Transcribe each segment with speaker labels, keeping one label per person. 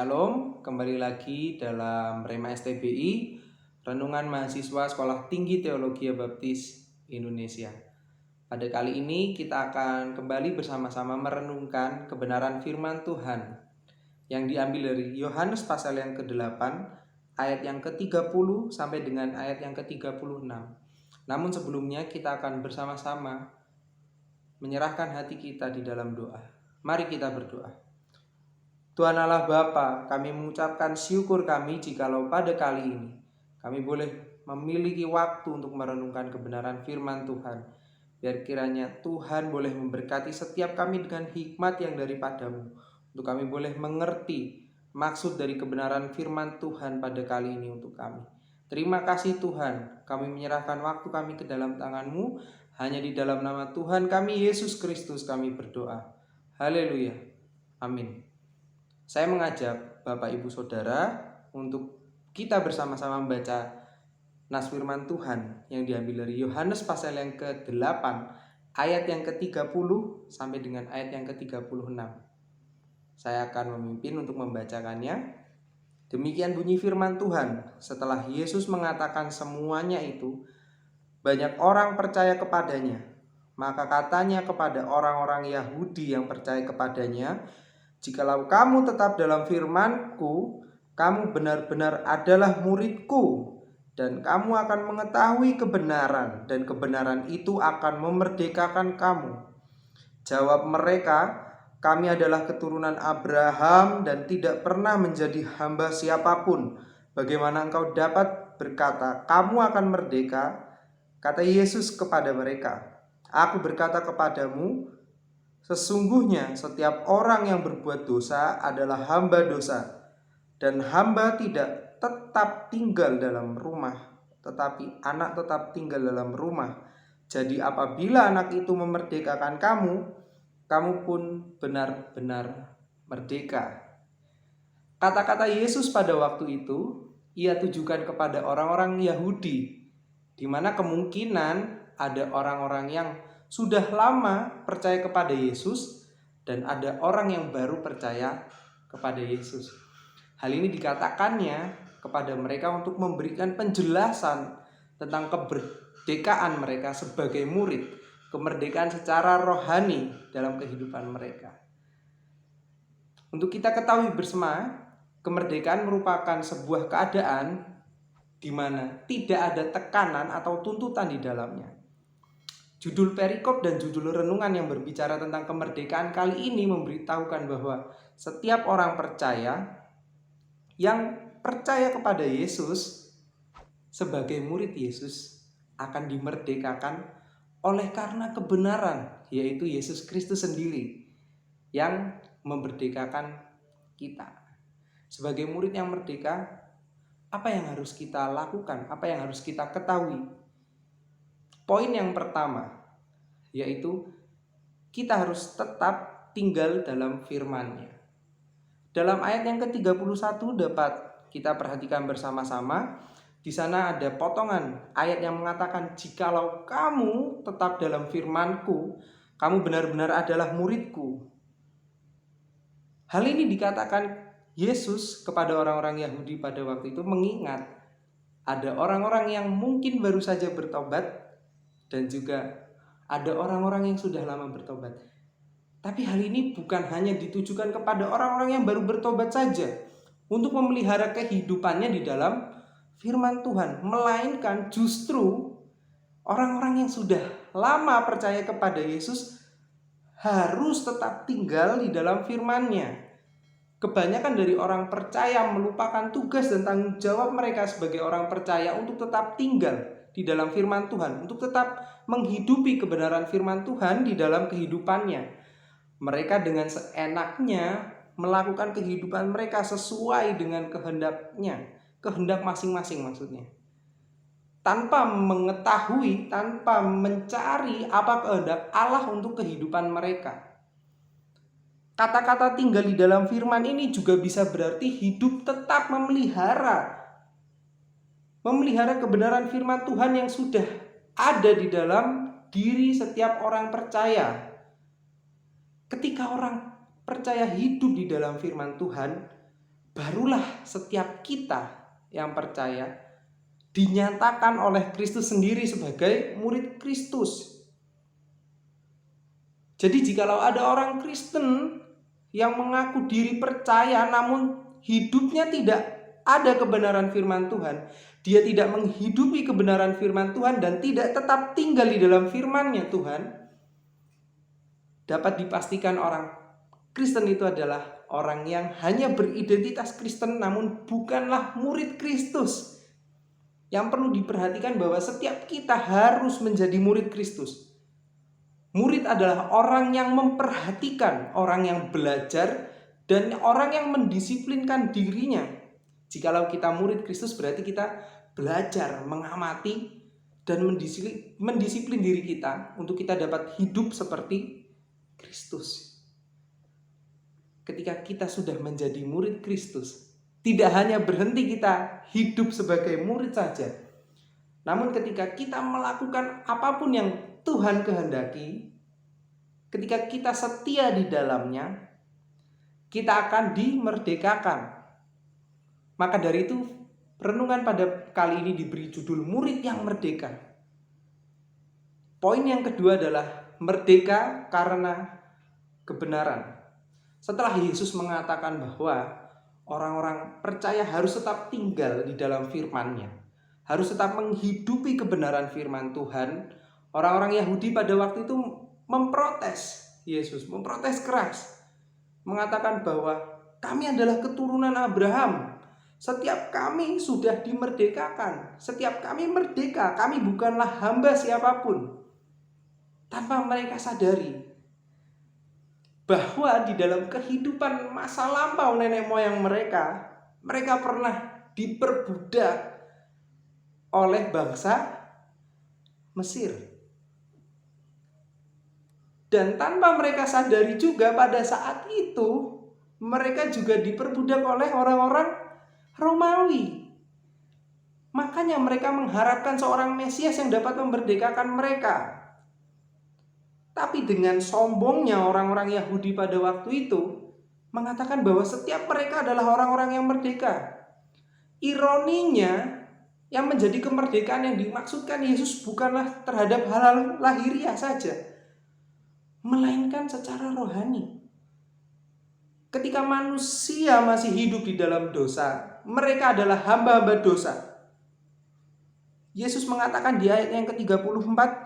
Speaker 1: Shalom, kembali lagi dalam Rema STBI, Renungan Mahasiswa Sekolah Tinggi Teologi Baptis Indonesia. Pada kali ini kita akan kembali bersama-sama merenungkan kebenaran firman Tuhan yang diambil dari Yohanes pasal yang ke-8, ayat yang ke-30 sampai dengan ayat yang ke-36. Namun sebelumnya kita akan bersama-sama menyerahkan hati kita di dalam doa. Mari kita berdoa. Tuhan Allah Bapa, kami mengucapkan syukur kami jikalau pada kali ini kami boleh memiliki waktu untuk merenungkan kebenaran firman Tuhan. Biar kiranya Tuhan boleh memberkati setiap kami dengan hikmat yang daripadamu, untuk kami boleh mengerti maksud dari kebenaran firman Tuhan pada kali ini untuk kami. Terima kasih Tuhan, kami menyerahkan waktu kami ke dalam tangan-Mu. Hanya di dalam nama Tuhan kami Yesus Kristus kami berdoa. Haleluya. Amin. Saya mengajak Bapak Ibu Saudara untuk kita bersama-sama membaca nas firman Tuhan yang diambil dari Yohanes pasal yang ke-8 ayat yang ke-30 sampai dengan ayat yang ke-36. Saya akan memimpin untuk membacakannya. Demikian bunyi firman Tuhan. Setelah Yesus mengatakan semuanya itu, banyak orang percaya kepadanya. Maka katanya kepada orang-orang Yahudi yang percaya kepadanya, "Jikalau kamu tetap dalam firman-Ku, kamu benar-benar adalah murid-Ku, dan kamu akan mengetahui kebenaran, dan kebenaran itu akan memerdekakan kamu." Jawab mereka, "Kami adalah keturunan Abraham dan tidak pernah menjadi hamba siapapun. Bagaimana engkau dapat berkata, kamu akan merdeka?" Kata Yesus kepada mereka, "Aku berkata kepadamu, sesungguhnya setiap orang yang berbuat dosa adalah hamba dosa, dan hamba tidak tetap tinggal dalam rumah, tetapi anak tetap tinggal dalam rumah. Jadi apabila anak itu memerdekakan kamu, kamu pun benar-benar merdeka." Kata-kata Yesus pada waktu itu ia tujukan kepada orang-orang Yahudi, di mana kemungkinan ada orang-orang yang sudah lama percaya kepada Yesus dan ada orang yang baru percaya kepada Yesus. Hal ini dikatakannya kepada mereka untuk memberikan penjelasan tentang kemerdekaan mereka sebagai murid, kemerdekaan secara rohani dalam kehidupan mereka. Untuk kita ketahui bersama, kemerdekaan merupakan sebuah keadaan di mana tidak ada tekanan atau tuntutan di dalamnya. Judul perikop dan judul renungan yang berbicara tentang kemerdekaan kali ini memberitahukan bahwa setiap orang percaya yang percaya kepada Yesus sebagai murid Yesus akan dimerdekakan oleh karena kebenaran, yaitu Yesus Kristus sendiri yang memerdekakan kita. Sebagai murid yang merdeka, apa yang harus kita lakukan? Apa yang harus kita ketahui? Poin yang pertama, yaitu kita harus tetap tinggal dalam firman-Nya. Dalam ayat yang ke-31 dapat kita perhatikan bersama-sama. Di sana ada potongan ayat yang mengatakan, "Jikalau kamu tetap dalam firman-Ku, kamu benar-benar adalah murid-Ku." Hal ini dikatakan Yesus kepada orang-orang Yahudi pada waktu itu mengingat ada orang-orang yang mungkin baru saja bertobat dan juga ada orang-orang yang sudah lama bertobat. Tapi hal ini bukan hanya ditujukan kepada orang-orang yang baru bertobat saja untuk memelihara kehidupannya di dalam firman Tuhan, melainkan justru orang-orang yang sudah lama percaya kepada Yesus harus tetap tinggal di dalam firman-Nya. Kebanyakan dari orang percaya melupakan tugas dan tanggung jawab mereka sebagai orang percaya untuk tetap tinggal di dalam firman Tuhan, untuk tetap menghidupi kebenaran firman Tuhan di dalam kehidupannya. Mereka dengan seenaknya melakukan kehidupan mereka sesuai dengan kehendaknya, kehendak masing-masing maksudnya. Tanpa mengetahui, tanpa mencari apa kehendak Allah untuk kehidupan mereka. Kata-kata tinggal di dalam firman ini juga bisa berarti hidup tetap memelihara kebenaran firman Tuhan yang sudah ada di dalam diri setiap orang percaya. Ketika orang percaya hidup di dalam firman Tuhan, barulah setiap kita yang percaya dinyatakan oleh Kristus sendiri sebagai murid Kristus. Jadi jikalau ada orang Kristen yang mengaku diri percaya namun hidupnya tidak ada kebenaran firman Tuhan, dia tidak menghidupi kebenaran firman Tuhan dan tidak tetap tinggal di dalam firman-Nya Tuhan, dapat dipastikan orang Kristen itu adalah orang yang hanya beridentitas Kristen namun bukanlah murid Kristus. Yang perlu diperhatikan bahwa setiap kita harus menjadi murid Kristus. Murid adalah orang yang memperhatikan, orang yang belajar, dan orang yang mendisiplinkan dirinya. Jikalau kita murid Kristus berarti kita belajar, mengamati, dan mendisiplin diri kita untuk kita dapat hidup seperti Kristus. Ketika kita sudah menjadi murid Kristus, tidak hanya berhenti kita hidup sebagai murid saja, namun ketika kita melakukan apapun yang Tuhan kehendaki, ketika kita setia di dalamnya, kita akan dimerdekakan. Maka dari itu, renungan pada kali ini diberi judul Murid yang Merdeka. Poin yang kedua adalah merdeka karena kebenaran. Setelah Yesus mengatakan bahwa orang-orang percaya harus tetap tinggal di dalam firman-Nya, harus tetap menghidupi kebenaran firman Tuhan, orang-orang Yahudi pada waktu itu memprotes Yesus, memprotes keras, mengatakan bahwa kami adalah keturunan Abraham, setiap kami sudah dimerdekakan, setiap kami merdeka, kami bukanlah hamba siapapun. Tanpa mereka sadari bahwa di dalam kehidupan masa lampau nenek moyang mereka pernah diperbudak oleh bangsa Mesir. Dan tanpa mereka sadari juga pada saat itu mereka juga diperbudak oleh orang-orang Romawi. Makanya mereka mengharapkan seorang Mesias yang dapat memerdekakan mereka. Tapi dengan sombongnya orang-orang Yahudi pada waktu itu mengatakan bahwa setiap mereka adalah orang-orang yang merdeka. Ironinya, yang menjadi kemerdekaan yang dimaksudkan Yesus bukanlah terhadap hal lahiriah saja, melainkan secara rohani. Ketika manusia masih hidup di dalam dosa, mereka adalah hamba-hamba dosa. Yesus mengatakan di ayat yang ke-34,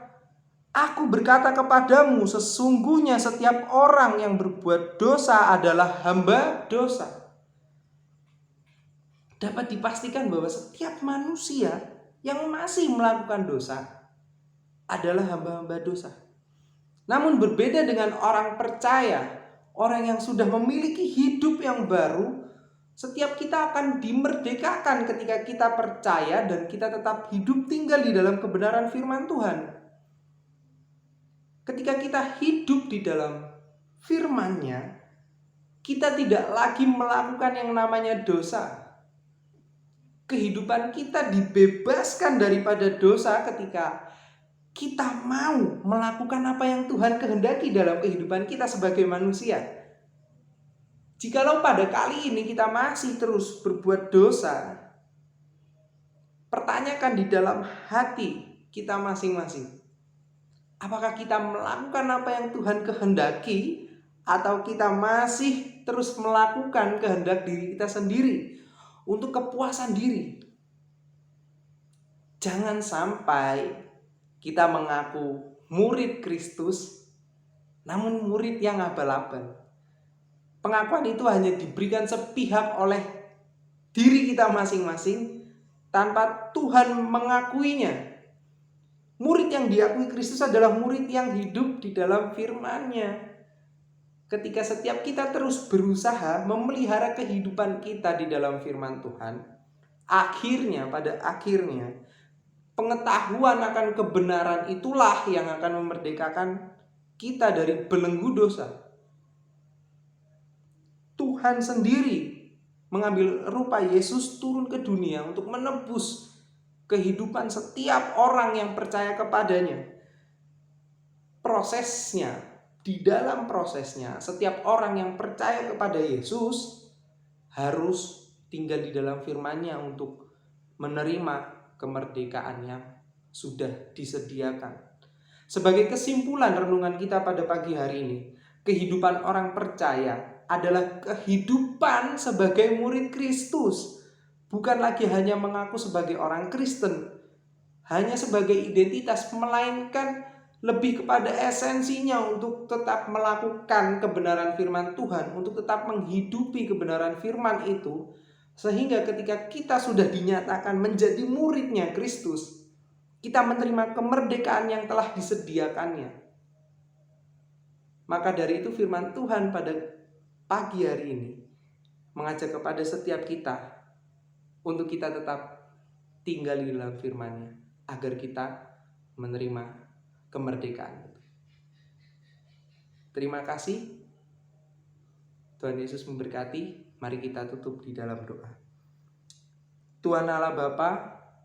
Speaker 1: Aku berkata kepadamu, sesungguhnya setiap orang yang berbuat dosa adalah hamba dosa. Dapat dipastikan bahwa setiap manusia yang masih melakukan dosa adalah hamba-hamba dosa. Namun berbeda dengan orang percaya, orang yang sudah memiliki hidup yang baru, setiap kita akan dimerdekakan ketika kita percaya dan kita tetap hidup tinggal di dalam kebenaran firman Tuhan. Ketika kita hidup di dalam firman-Nya, kita tidak lagi melakukan yang namanya dosa. Kehidupan kita dibebaskan daripada dosa ketika kita mau melakukan apa yang Tuhan kehendaki dalam kehidupan kita sebagai manusia. Jikalau pada kali ini kita masih terus berbuat dosa, pertanyakan di dalam hati kita masing-masing. Apakah kita melakukan apa yang Tuhan kehendaki atau kita masih terus melakukan kehendak diri kita sendiri untuk kepuasan diri? Jangan sampai kita mengaku murid Kristus namun murid yang abal-abal. Pengakuan itu hanya diberikan sepihak oleh diri kita masing-masing tanpa Tuhan mengakuinya. Murid yang diakui Kristus adalah murid yang hidup di dalam firman-Nya. Ketika setiap kita terus berusaha memelihara kehidupan kita di dalam firman Tuhan, pada akhirnya, pengetahuan akan kebenaran itulah yang akan memerdekakan kita dari belenggu dosa. Tuhan sendiri mengambil rupa Yesus turun ke dunia untuk menebus kehidupan setiap orang yang percaya kepadanya. Di dalam prosesnya, setiap orang yang percaya kepada Yesus harus tinggal di dalam firman-Nya untuk menerima kemerdekaan yang sudah disediakan. Sebagai kesimpulan renungan kita pada pagi hari ini, kehidupan orang percaya adalah kehidupan sebagai murid Kristus. Bukan lagi hanya mengaku sebagai orang Kristen, hanya sebagai identitas, melainkan lebih kepada esensinya untuk tetap melakukan kebenaran firman Tuhan, untuk tetap menghidupi kebenaran firman itu, sehingga ketika kita sudah dinyatakan menjadi muridnya Kristus, kita menerima kemerdekaan yang telah disediakannya. Maka dari itu firman Tuhan pada pagi hari ini mengajak kepada setiap kita untuk kita tetap tinggal di dalam firman-Nya, agar kita menerima kemerdekaan. Terima kasih. Tuhan Yesus memberkati. Mari kita tutup di dalam doa. Tuhan Allah Bapa,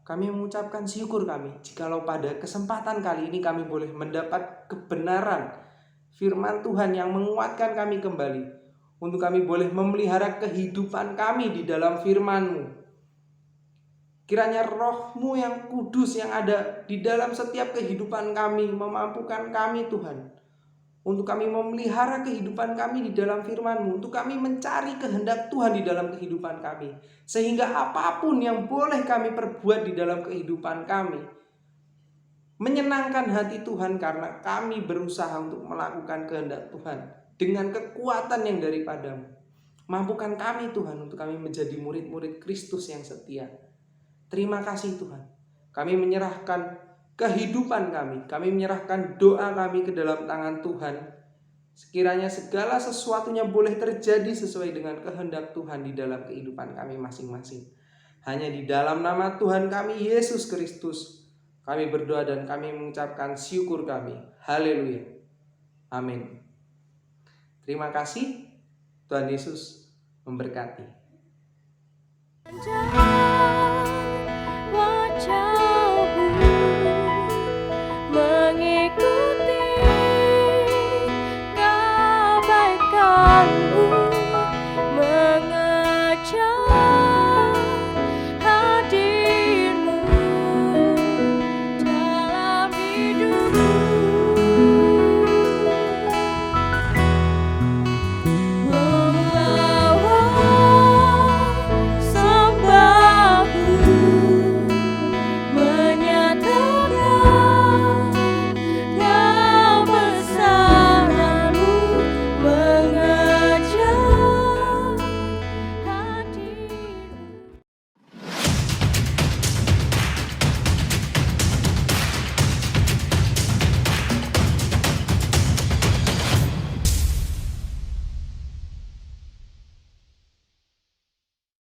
Speaker 1: kami mengucapkan syukur kami jikalau pada kesempatan kali ini kami boleh mendapat kebenaran firman Tuhan yang menguatkan kami kembali, untuk kami boleh memelihara kehidupan kami di dalam firman-Mu. Kiranya Roh-Mu yang kudus yang ada di dalam setiap kehidupan kami memampukan kami Tuhan, untuk kami memelihara kehidupan kami di dalam firman-Mu, untuk kami mencari kehendak Tuhan di dalam kehidupan kami, sehingga apapun yang boleh kami perbuat di dalam kehidupan kami menyenangkan hati Tuhan, karena kami berusaha untuk melakukan kehendak Tuhan dengan kekuatan yang daripada-Mu. Mampukan kami Tuhan untuk kami menjadi murid-murid Kristus yang setia. Terima kasih Tuhan. Kami menyerahkan kehidupan kami menyerahkan doa kami ke dalam tangan Tuhan. Sekiranya segala sesuatunya boleh terjadi sesuai dengan kehendak Tuhan di dalam kehidupan kami masing-masing. Hanya di dalam nama Tuhan kami Yesus Kristus kami berdoa dan kami mengucapkan syukur kami. Haleluya. Amin. Terima kasih. Tuhan Yesus memberkati.
Speaker 2: Wajah